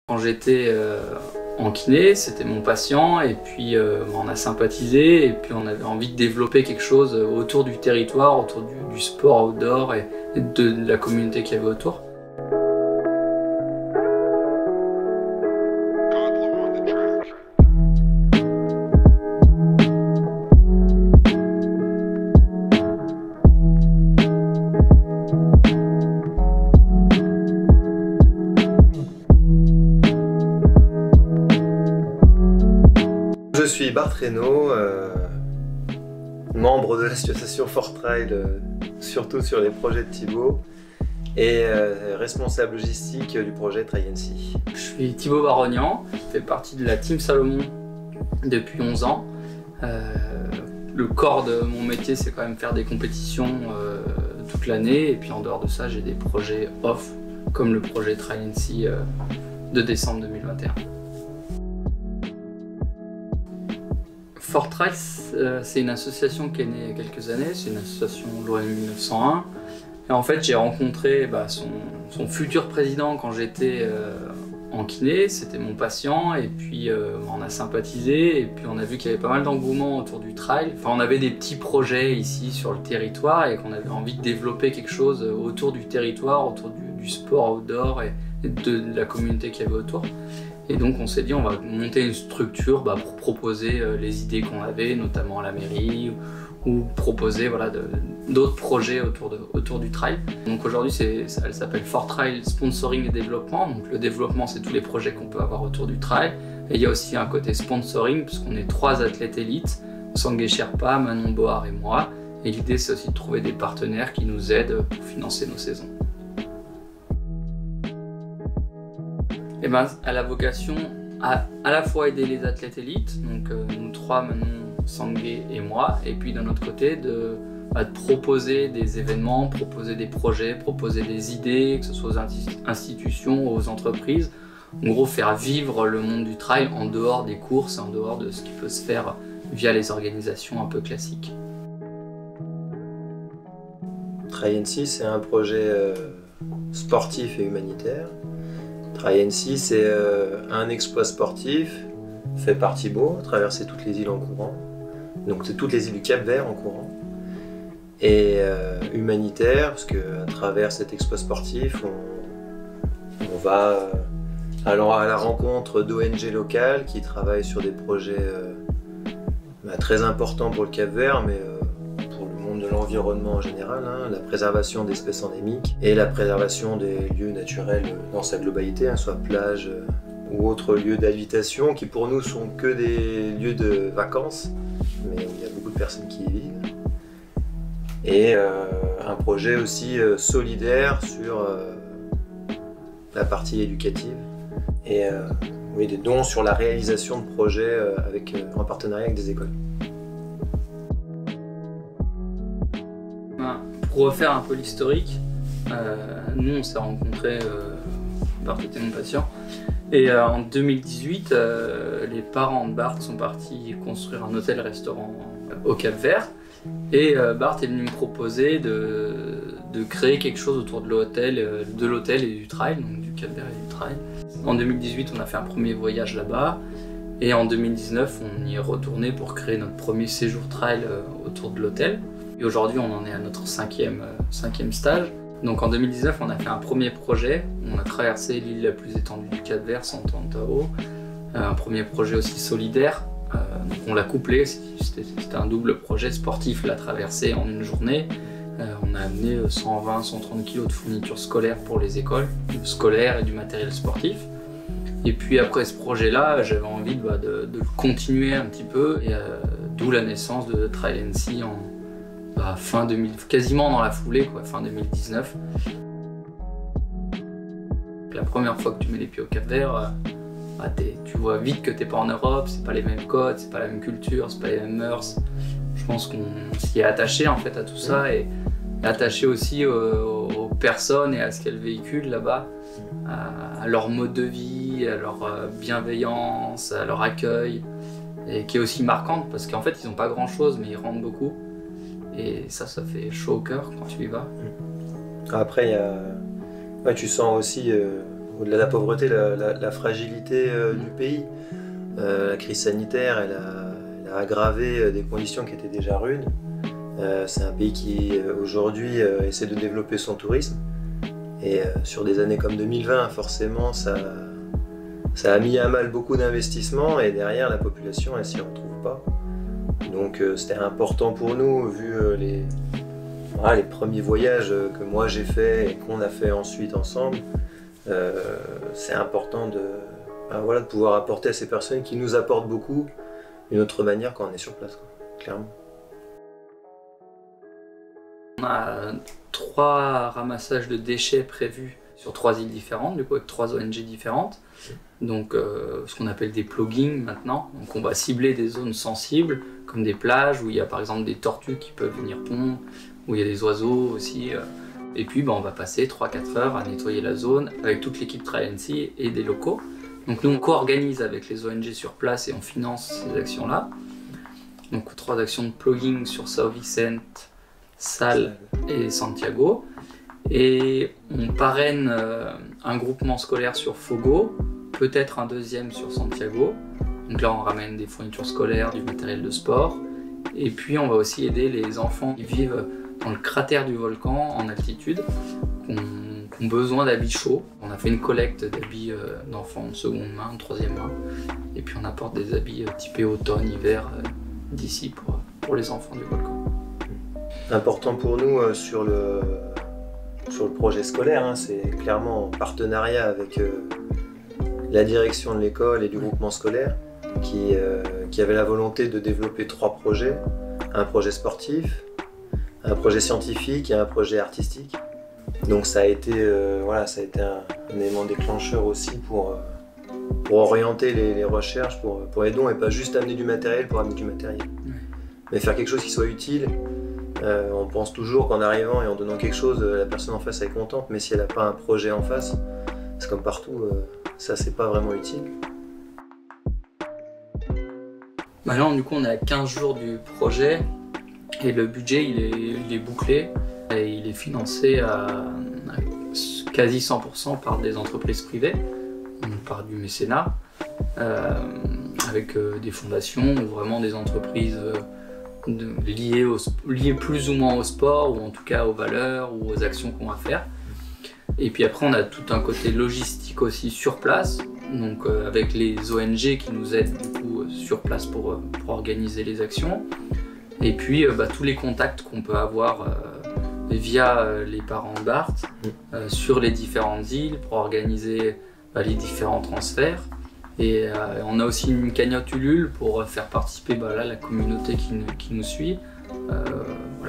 Quand j'étais en kiné, c'était mon patient et puis on a sympathisé et puis on avait envie de développer quelque chose autour du territoire, autour du sport outdoor et de la communauté qu'il y avait autour. Je suis Bart Reynaud, membre de l'association ForTrail, surtout sur les projets de Thibaut, et responsable logistique du projet TryNC. Je suis Thibaut Barognan, je fais partie de la Team Salomon depuis 11 ans. Le corps de mon métier, c'est quand même faire des compétitions toute l'année, et puis en dehors de ça, j'ai des projets off, comme le projet TryNC de décembre 2021. ForTrail, c'est une association qui est née il y a quelques années, c'est une association loi 1901. Et en fait, j'ai rencontré son futur président quand j'étais en kiné, c'était mon patient, et puis on a sympathisé, et puis on a vu qu'il y avait pas mal d'engouement autour du trail. Enfin, on avait des petits projets ici sur le territoire, et qu'on avait envie de développer quelque chose autour du territoire, autour du sport outdoor et de la communauté qu'il y avait autour. Et donc on s'est dit on va monter une structure pour proposer les idées qu'on avait, notamment à la mairie, ou proposer d'autres projets autour du trail. Donc aujourd'hui elle s'appelle ForTrail Sponsoring et Développement. Donc le développement, c'est tous les projets qu'on peut avoir autour du trail. Et il y a aussi un côté sponsoring puisqu'on est 3 athlètes élites, Sangué Sherpa, Manon Bohar et moi. Et l'idée, c'est aussi de trouver des partenaires qui nous aident pour financer nos saisons. Et elle a vocation à la fois aider les athlètes élites, donc nous 3, Manon, Sangué et moi, et puis d'un autre côté de proposer des événements, proposer des projets, proposer des idées, que ce soit aux institutions, aux entreprises. En gros, faire vivre le monde du trail en dehors des courses, en dehors de ce qui peut se faire via les organisations un peu classiques. TryNC, c'est un projet sportif et humanitaire. TryNC, c'est un exploit sportif fait par Thibaut, traverser toutes les îles en courant. Donc c'est toutes les îles du Cap-Vert en courant. Et humanitaire, parce qu'à travers cet exploit sportif, on va à la rencontre d'ONG locales qui travaillent sur des projets très importants pour le Cap-Vert, mais pour le monde de l'environnement en général, la préservation d'espèces endémiques et la préservation des lieux naturels dans sa globalité, soit plages ou autres lieux d'habitation qui pour nous sont que des lieux de vacances, mais où il y a beaucoup de personnes qui y vivent. Et un projet aussi solidaire sur la partie éducative et des dons sur la réalisation de projets en partenariat avec des écoles. Pour refaire un peu l'historique, nous on s'est rencontrés, Bart était mon patient, et en 2018, les parents de Bart sont partis construire un hôtel-restaurant au Cap-Vert, et Bart est venu me proposer de créer quelque chose autour de l'hôtel et du trail, donc du Cap-Vert et du trail. En 2018, on a fait un premier voyage là-bas, et en 2019, on y est retourné pour créer notre premier séjour trail autour de l'hôtel. Et aujourd'hui, on en est à notre cinquième stage. Donc en 2019, on a fait un premier projet. On a traversé l'île la plus étendue du Cap-Vert, Sant'Antao. Un premier projet aussi solidaire. Donc on l'a couplé, c'était un double projet sportif, la traversée en une journée. On a amené 120-130 kg de fournitures scolaires pour les écoles, scolaires et du matériel sportif. Et puis après ce projet-là, j'avais envie de le continuer un petit peu, et d'où la naissance de TryNC quasiment dans la foulée, fin 2019. La première fois que tu mets les pieds au Cap-Vert, tu vois vite que t'es pas en Europe, c'est pas les mêmes codes, c'est pas la même culture, c'est pas les mêmes mœurs. Je pense qu'on s'y est attaché en fait à tout ça, et attaché aussi aux personnes et à ce qu'elles véhiculent là-bas, à leur mode de vie, à leur bienveillance, à leur accueil, et qui est aussi marquante parce qu'en fait ils n'ont pas grand chose mais ils rendent beaucoup. Et ça fait chaud au cœur quand tu y vas. Après, tu sens aussi au-delà de la pauvreté, la fragilité du pays. La crise sanitaire, elle a aggravé des conditions qui étaient déjà rudes. C'est un pays qui aujourd'hui essaie de développer son tourisme. Et sur des années comme 2020, forcément, ça a mis à mal beaucoup d'investissements et derrière, la population, elle s'y retrouve pas. Donc c'était important pour nous, vu les premiers voyages que moi j'ai fait et qu'on a fait ensuite ensemble. C'est important de pouvoir apporter à ces personnes qui nous apportent beaucoup d'une autre manière quand on est sur place, quoi, clairement. On a 3 ramassages de déchets prévus sur 3 îles différentes, du coup avec 3 ONG différentes. Donc ce qu'on appelle des pluggings maintenant. Donc on va cibler des zones sensibles, comme des plages où il y a par exemple des tortues qui peuvent venir pondre, où il y a des oiseaux aussi. Et puis on va passer 3-4 heures à nettoyer la zone avec toute l'équipe TryNC et des locaux. Donc nous on co-organise avec les ONG sur place et on finance ces actions-là. Donc 3 actions de plugging sur São Vicente, Sal et Santiago. Et on parraine un groupement scolaire sur Fogo, peut-être un deuxième sur Santiago. Donc là on ramène des fournitures scolaires, du matériel de sport. Et puis on va aussi aider les enfants qui vivent dans le cratère du volcan en altitude, qui ont besoin d'habits chauds. On a fait une collecte d'habits d'enfants de seconde main, de troisième main. Et puis on apporte des habits typés automne, hiver d'ici pour les enfants du volcan. Important pour nous sur le projet scolaire, hein, c'est clairement en partenariat avec la direction de l'école et du groupement scolaire qui avait la volonté de développer 3 projets. Un projet sportif, un projet scientifique et un projet artistique. Donc ça a été un élément déclencheur aussi pour orienter les recherches, pour les dons et pas juste amener du matériel pour amener du matériel. Mais faire quelque chose qui soit utile. On pense toujours qu'en arrivant et en donnant quelque chose, la personne en face est contente, mais si elle n'a pas un projet en face, c'est comme partout, ça c'est pas vraiment utile. Maintenant du coup on est à 15 jours du projet et le budget il est bouclé et il est financé à quasi 100% par des entreprises privées, par du mécénat, avec des fondations ou vraiment des entreprises liées plus ou moins au sport ou en tout cas aux valeurs ou aux actions qu'on va faire. Et puis après on a tout un côté logistique aussi sur place, donc avec les ONG qui nous aident du coup sur place pour organiser les actions. Et puis tous les contacts qu'on peut avoir via les parents de Bart sur les différentes îles pour organiser les différents transferts. Et on a aussi une cagnotte Ulule pour faire participer la communauté qui nous suit.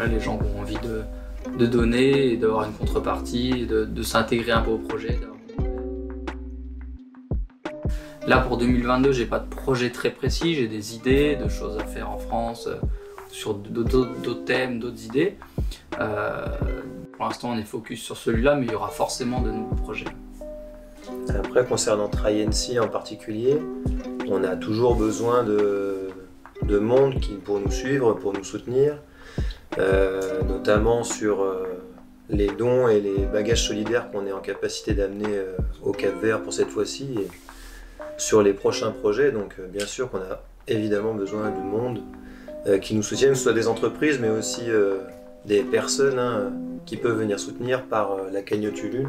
Les gens qui ont envie de donner et d'avoir une contrepartie, de s'intégrer un peu au projet. Là pour 2022, j'ai pas de projet très précis, j'ai des idées de choses à faire en France sur d'autres thèmes, d'autres idées. Pour l'instant on est focus sur celui-là, mais il y aura forcément de nouveaux projets. Après, concernant TryNC en particulier, on a toujours besoin de monde pour nous suivre, pour nous soutenir, notamment sur les dons et les bagages solidaires qu'on est en capacité d'amener au Cap-Vert pour cette fois-ci et sur les prochains projets. Donc bien sûr qu'on a évidemment besoin de monde qui nous soutiennent, que ce soit des entreprises mais aussi des personnes qui peuvent venir soutenir par la cagnotte Ulule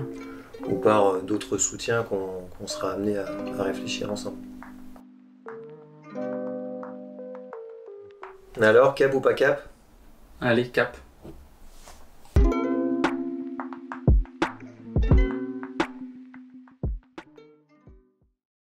ou par d'autres soutiens qu'on sera amené à réfléchir ensemble. Alors, cap ou pas cap ? Allez, cap.